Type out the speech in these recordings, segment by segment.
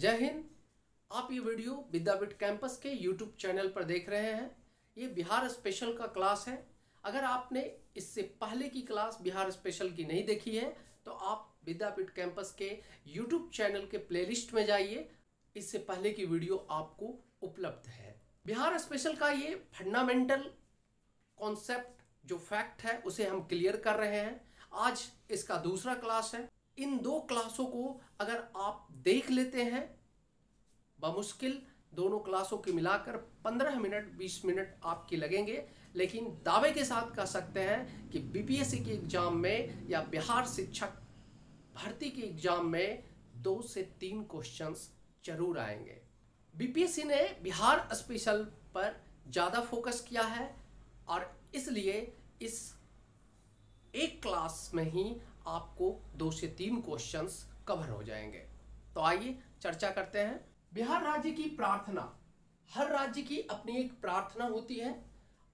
जय हिंद। आप ये वीडियो विद्यापीठ कैंपस के YouTube चैनल पर देख रहे हैं। ये बिहार स्पेशल का क्लास है। अगर आपने इससे पहले की क्लास बिहार स्पेशल की नहीं देखी है तो आप विद्यापीठ कैंपस के YouTube चैनल के प्लेलिस्ट में जाइए। इससे पहले की वीडियो आपको उपलब्ध है। बिहार स्पेशल का ये फंडामेंटल कॉन्सेप्ट जो फैक्ट है उसे हम क्लियर कर रहे हैं। आज इसका दूसरा क्लास है। इन दो क्लासों को अगर आप देख लेते हैं बमुश्किल दोनों क्लासों के मिलाकर 15 मिनट 20 मिनट आपके लगेंगे, लेकिन दावे के साथ कह सकते हैं कि बीपीएससी के एग्जाम में या बिहार शिक्षक भर्ती के एग्जाम में 2 से 3 क्वेश्चंस जरूर आएंगे। बीपीएससी ने बिहार स्पेशल पर ज़्यादा फोकस किया है और इसलिए इस एक क्लास में ही आपको 2 से 3 क्वेश्चंस कवर हो जाएंगे। तो आइए चर्चा करते हैं। बिहार राज्य की प्रार्थना, हर राज्य की अपनी एक प्रार्थना होती है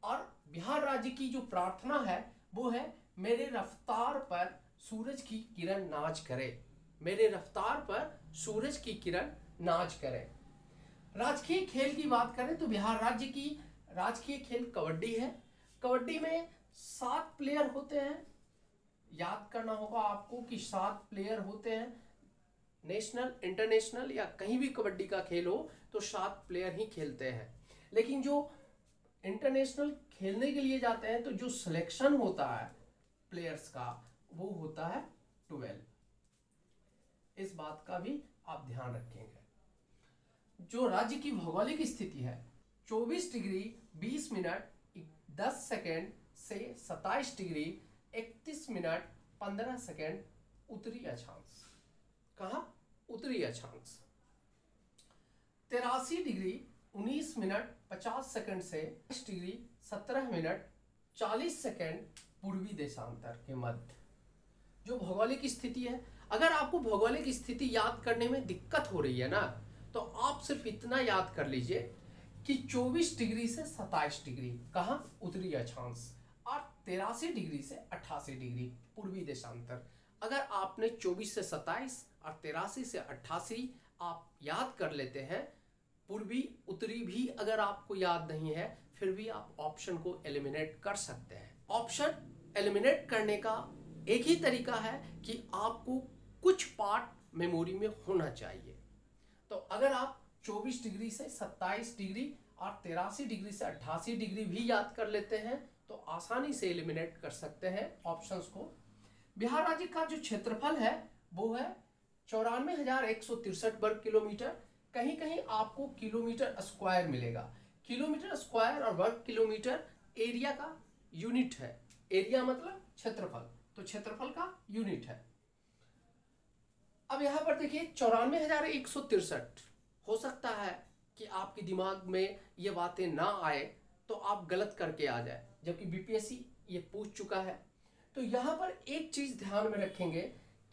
और बिहार राज्य की जो प्रार्थना है वो है मेरे रफ्तार पर सूरज की किरण नाच करे, मेरे रफ्तार पर सूरज की किरण नाच करे। राजकीय खेल की बात करें तो बिहार राज्य की राजकीय खेल कबड्डी है। कबड्डी में 7 प्लेयर होते हैं। याद करना होगा आपको कि 7 प्लेयर होते हैं। नेशनल इंटरनेशनल या कहीं भी कबड्डी का खेल हो तो 7 प्लेयर ही खेलते हैं, लेकिन जो इंटरनेशनल खेलने के लिए जाते हैं तो जो सिलेक्शन होता है प्लेयर्स का वो होता है 12। इस बात का भी आप ध्यान रखेंगे। जो राज्य की भौगोलिक स्थिति है 24 डिग्री 20 मिनट 10 सेकेंड से 27 डिग्री 31 मिनट 15 सेकेंड उत्तरी अक्षांश। कहा? उत्तरी अक्षांश। 83 डिग्री 19 मिनट 50 सेकेंड से 20 डिग्री 17 मिनट 40 सेकेंड पूर्वी देशांतर के मध्य। जो भौगोलिक स्थिति है, अगर आपको भौगोलिक स्थिति याद करने में दिक्कत हो रही है ना तो आप सिर्फ इतना याद कर लीजिए कि 24 डिग्री से 27 डिग्री कहाँ? उत्तरी अक्षांश और 83 डिग्री से 88 डिग्री पूर्वी देशांतर। अगर आपने 24 से 27 और 83 से 88 आप याद कर लेते हैं, पूर्वी उत्तरी भी अगर आपको याद नहीं है फिर भी आप ऑप्शन को एलिमिनेट कर सकते हैं। ऑप्शन एलिमिनेट करने का एक ही तरीका है कि आपको कुछ पार्ट मेमोरी में होना चाहिए। तो अगर आप 24 डिग्री से 27 डिग्री और 83 डिग्री से 88 डिग्री भी याद कर लेते हैं तो आसानी से एलिमिनेट कर सकते हैं ऑप्शंस को। बिहार राज्य का जो क्षेत्रफल है वो है 94,163 वर्ग किलोमीटर। कहीं कहीं आपको किलोमीटर स्क्वायर मिलेगा। किलोमीटर स्क्वायर और वर्ग किलोमीटर एरिया का यूनिट है। एरिया मतलब क्षेत्रफल, तो क्षेत्रफल का यूनिट है। अब यहां पर देखिए 94,163। हो सकता है कि आपके दिमाग में ये बातें ना आए तो आप गलत करके आ जाए, जबकि बीपीएससी ये पूछ चुका है। तो यहां पर एक चीज ध्यान में रखेंगे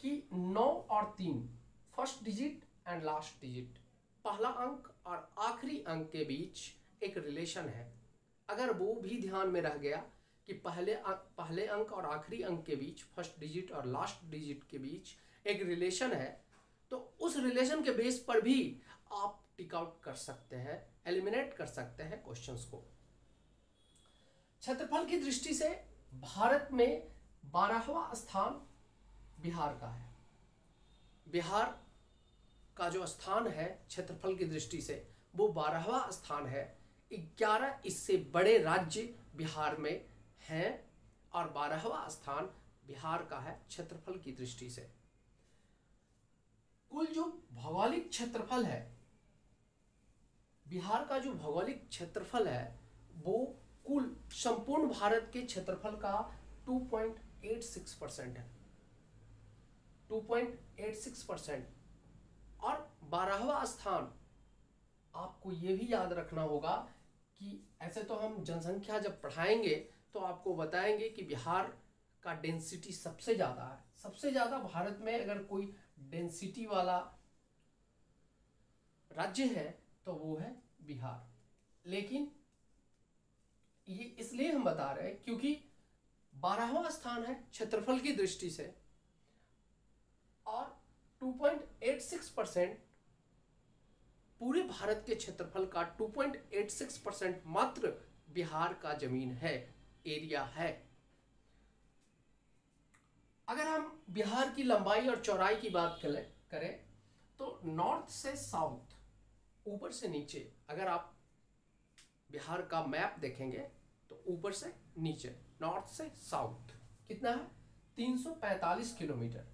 कि 9 और 3 first digit and last digit, पहला अंक और आखिरी अंक के बीच एक रिलेशन है। अगर वो भी ध्यान में रह गया कि पहले अंक और आखिरी अंक के बीच, फर्स्ट डिजिट और लास्ट डिजिट के बीच एक रिलेशन है, तो उस रिलेशन के बेस पर भी आप टिक आउट कर सकते हैं, एलिमिनेट कर सकते हैं क्वेश्चंस को। क्षेत्रफल की दृष्टि से भारत में 12वां स्थान बिहार का है। बिहार का जो स्थान है क्षेत्रफल की दृष्टि से वो 12वां स्थान है। 11 इससे बड़े राज्य बिहार में हैं और 12वां स्थान बिहार का है क्षेत्रफल की दृष्टि से। कुल जो भौगोलिक क्षेत्रफल है, बिहार का जो भौगोलिक क्षेत्रफल है वो कुल संपूर्ण भारत के क्षेत्रफल का 2.86% है। 2.86% और 12वां स्थान। आपको ये भी याद रखना होगा कि ऐसे तो हम जनसंख्या जब पढ़ाएंगे तो आपको बताएंगे कि बिहार का डेंसिटी सबसे ज़्यादा है। सबसे ज़्यादा भारत में अगर कोई डेंसिटी वाला राज्य है तो वो है बिहार। लेकिन ये इसलिए हम बता रहे हैं क्योंकि 12वां स्थान है क्षेत्रफल की दृष्टि से और 2.86% पूरे भारत के क्षेत्रफल का 2.86% मात्र बिहार का जमीन है, एरिया है। अगर हम बिहार की लंबाई और चौड़ाई की बात करें तो नॉर्थ से साउथ, ऊपर से नीचे, अगर आप बिहार का मैप देखेंगे तो ऊपर से नीचे, नॉर्थ से साउथ कितना है? 345 किलोमीटर,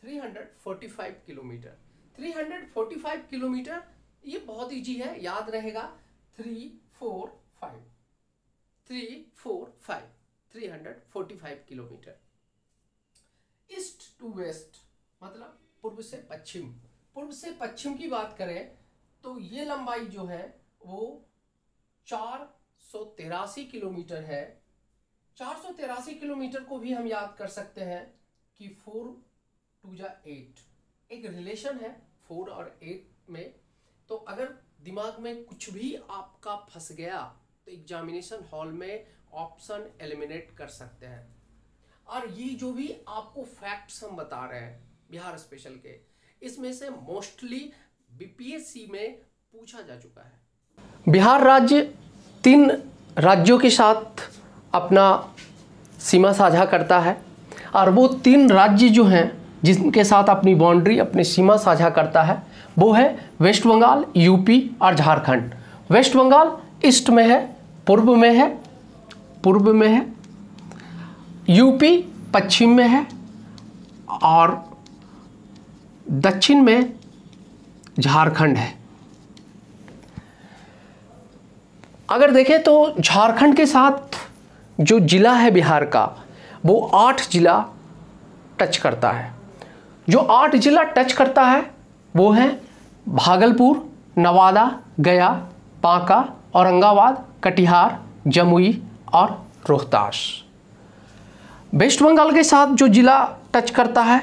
345 किलोमीटर। 345 किलोमीटर ये बहुत इजी है, याद रहेगा। 345 345 किलोमीटर। ईस्ट टू वेस्ट मतलब पूर्व से पश्चिम। पूर्व से पश्चिम की बात करें तो ये लंबाई जो है वो 483 किलोमीटर है। 483 किलोमीटर को भी हम याद कर सकते हैं कि 4 2 जा 8, एक रिलेशन है 4 और 8 में। तो अगर दिमाग में कुछ भी आपका फंस गया तो एग्जामिनेशन हॉल में ऑप्शन एलिमिनेट कर सकते हैं। और ये जो भी आपको फैक्ट्स हम बता रहे हैं बिहार स्पेशल के, इसमें से मोस्टली बीपीएससी में पूछा जा चुका है। बिहार राज्य 3 राज्यों के साथ अपना सीमा साझा करता है और वो 3 राज्य जो हैं जिनके साथ अपनी बाउंड्री, अपनी सीमा साझा करता है वो है वेस्ट बंगाल, यूपी और झारखंड। वेस्ट बंगाल ईस्ट में है, पूर्व में है, यूपी पश्चिम में है और दक्षिण में झारखंड है। अगर देखें तो झारखंड के साथ जो जिला है बिहार का वो 8 जिला टच करता है। जो 8 जिला टच करता है वो है भागलपुर, नवादा, गया, बांका, औरंगाबाद, कटिहार, जमुई और रोहतास। वेस्ट बंगाल के साथ जो जिला टच करता है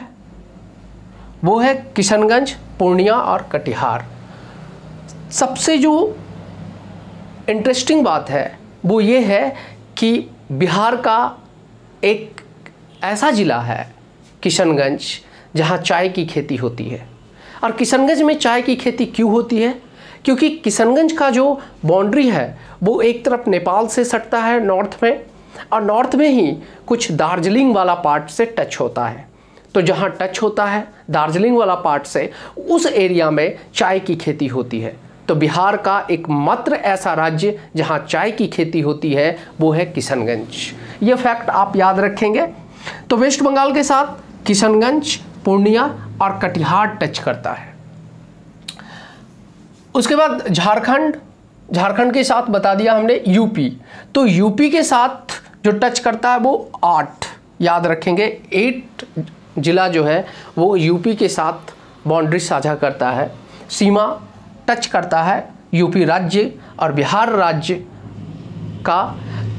वो है किशनगंज, पूर्णिया और कटिहार। सबसे जो इंटरेस्टिंग बात है वो ये है कि बिहार का एक ऐसा ज़िला है किशनगंज जहाँ चाय की खेती होती है। और किशनगंज में चाय की खेती क्यों होती है? क्योंकि किशनगंज का जो बाउंड्री है वो एक तरफ नेपाल से सटता है नॉर्थ में, और नॉर्थ में ही कुछ दार्जिलिंग वाला पार्ट से टच होता है। तो जहाँ टच होता है दार्जिलिंग वाला पार्ट से, उस एरिया में चाय की खेती होती है। तो बिहार का एकमात्र ऐसा राज्य जहाँ चाय की खेती होती है वो है किशनगंज। ये फैक्ट आप याद रखेंगे। तो वेस्ट बंगाल के साथ किशनगंज, पूर्णिया और कटिहार टच करता है। उसके बाद झारखंड के साथ बता दिया हमने यूपी। तो यूपी के साथ जो टच करता है वो 8, याद रखेंगे। 8 जिला जो है वो यूपी के साथ बाउंड्री साझा करता है, सीमा टच करता है यूपी राज्य और बिहार राज्य का।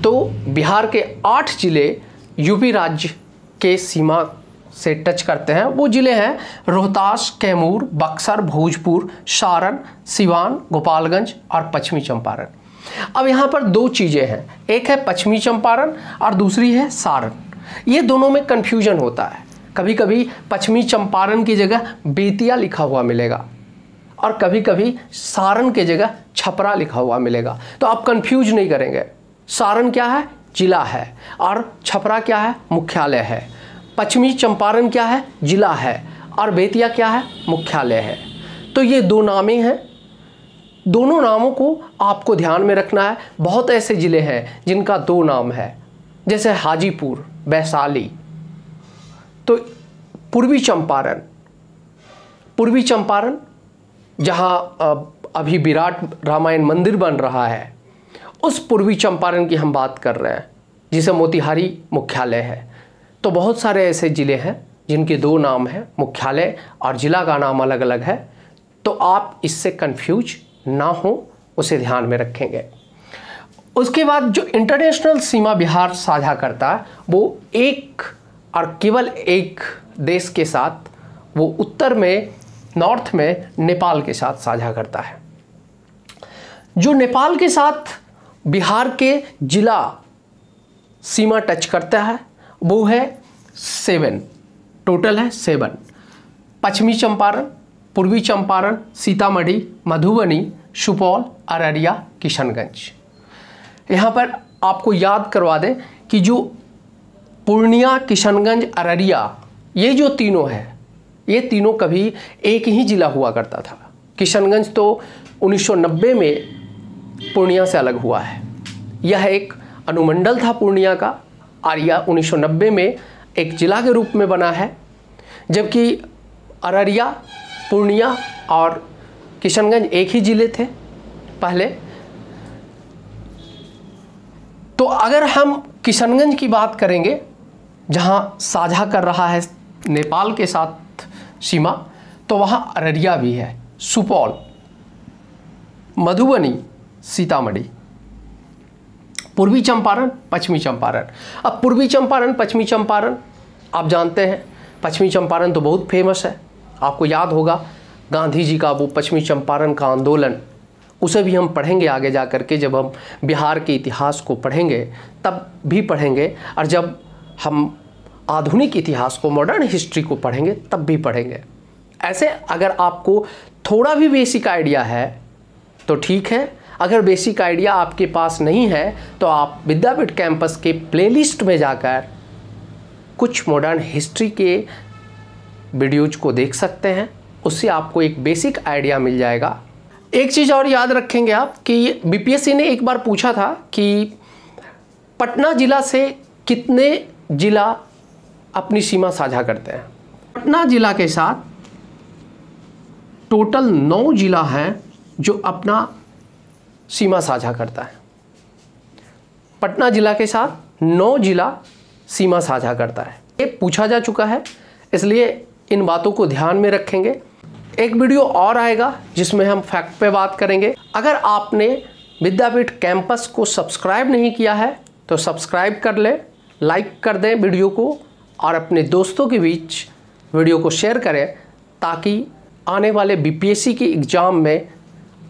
तो बिहार के 8 जिले यूपी राज्य के सीमा से टच करते हैं। वो जिले हैं रोहतास, कैमूर, बक्सर, भोजपुर, सारण, सिवान, गोपालगंज और पश्चिमी चंपारण। अब यहाँ पर 2 चीज़ें हैं, एक है पश्चिमी चंपारण और दूसरी है सारण। ये दोनों में कन्फ्यूजन होता है। कभी कभी पश्चिमी चंपारण की जगह बेतिया लिखा हुआ मिलेगा और कभी कभी सारण के जगह छपरा लिखा हुआ मिलेगा। तो आप कंफ्यूज नहीं करेंगे। सारण क्या है? जिला है। और छपरा क्या है? मुख्यालय है। पश्चिमी चंपारण क्या है? जिला है। और बेतिया क्या है? मुख्यालय है। तो ये 2 नामें हैं। दोनों नामों को आपको ध्यान में रखना है। बहुत ऐसे ज़िले हैं जिनका 2 नाम है, जैसे हाजीपुर, वैशाली। तो पूर्वी चंपारण जहाँ अभी विराट रामायण मंदिर बन रहा है, उस पूर्वी चंपारण की हम बात कर रहे हैं, जिसे मोतिहारी मुख्यालय है। तो बहुत सारे ऐसे ज़िले हैं जिनके 2 नाम हैं, मुख्यालय और ज़िला का नाम अलग अलग है। तो आप इससे कंफ्यूज ना हो, उसे ध्यान में रखेंगे। उसके बाद जो इंटरनेशनल सीमा बिहार साझा करता है वो एक और केवल एक देश के साथ, वो उत्तर में, नॉर्थ में नेपाल के साथ साझा करता है। जो नेपाल के साथ बिहार के जिला सीमा टच करता है वो है 7, टोटल है 7। पश्चिमी चंपारण, पूर्वी चंपारण, सीतामढ़ी, मधुबनी, सुपौल, अररिया, किशनगंज। यहाँ पर आपको याद करवा दें कि जो पूर्णिया, किशनगंज, अररिया, ये जो तीनों है, ये तीनों कभी एक ही ज़िला हुआ करता था। किशनगंज तो 1990 में पूर्णिया से अलग हुआ है। यह एक अनुमंडल था पूर्णिया का, और यह 1990 में एक ज़िला के रूप में बना है। जबकि अररिया, पूर्णिया और किशनगंज एक ही ज़िले थे पहले। तो अगर हम किशनगंज की बात करेंगे, जहाँ साझा कर रहा है नेपाल के साथ सीमा, तो वहाँ अररिया भी है, सुपौल, मधुबनी, सीतामढ़ी, पूर्वी चंपारण, पश्चिमी चंपारण। अब पूर्वी चंपारण, पश्चिमी चंपारण आप जानते हैं, पश्चिमी चंपारण तो बहुत फेमस है। आपको याद होगा गांधी जी का वो पश्चिमी चंपारण का आंदोलन, उसे भी हम पढ़ेंगे आगे जा कर के। जब हम बिहार के इतिहास को पढ़ेंगे तब भी पढ़ेंगे, और जब हम आधुनिक इतिहास को, मॉडर्न हिस्ट्री को पढ़ेंगे तब भी पढ़ेंगे। ऐसे अगर आपको थोड़ा भी बेसिक आइडिया है तो ठीक है, अगर बेसिक आइडिया आपके पास नहीं है तो आप विद्यापीठ कैंपस के प्लेलिस्ट में जाकर कुछ मॉडर्न हिस्ट्री के वीडियोज को देख सकते हैं। उससे आपको एक बेसिक आइडिया मिल जाएगा। एक चीज़ और याद रखेंगे आप कि बीपीएससी ने एक बार पूछा था कि पटना ज़िला से कितने ज़िला अपनी सीमा साझा करते हैं। पटना ज़िला के साथ टोटल 9 ज़िला हैं जो अपना सीमा साझा करता है। पटना ज़िला के साथ 9 ज़िला सीमा साझा करता है। ये पूछा जा चुका है, इसलिए इन बातों को ध्यान में रखेंगे। एक वीडियो और आएगा जिसमें हम फैक्ट पे बात करेंगे। अगर आपने विद्यापीठ कैंपस को सब्सक्राइब नहीं किया है तो सब्सक्राइब कर लें, लाइक कर दें वीडियो को, और अपने दोस्तों के बीच वीडियो को शेयर करें, ताकि आने वाले बीपीएससी के एग्ज़ाम में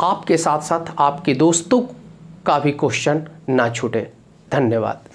आपके साथ साथ आपके दोस्तों का भी क्वेश्चन ना छूटे। धन्यवाद।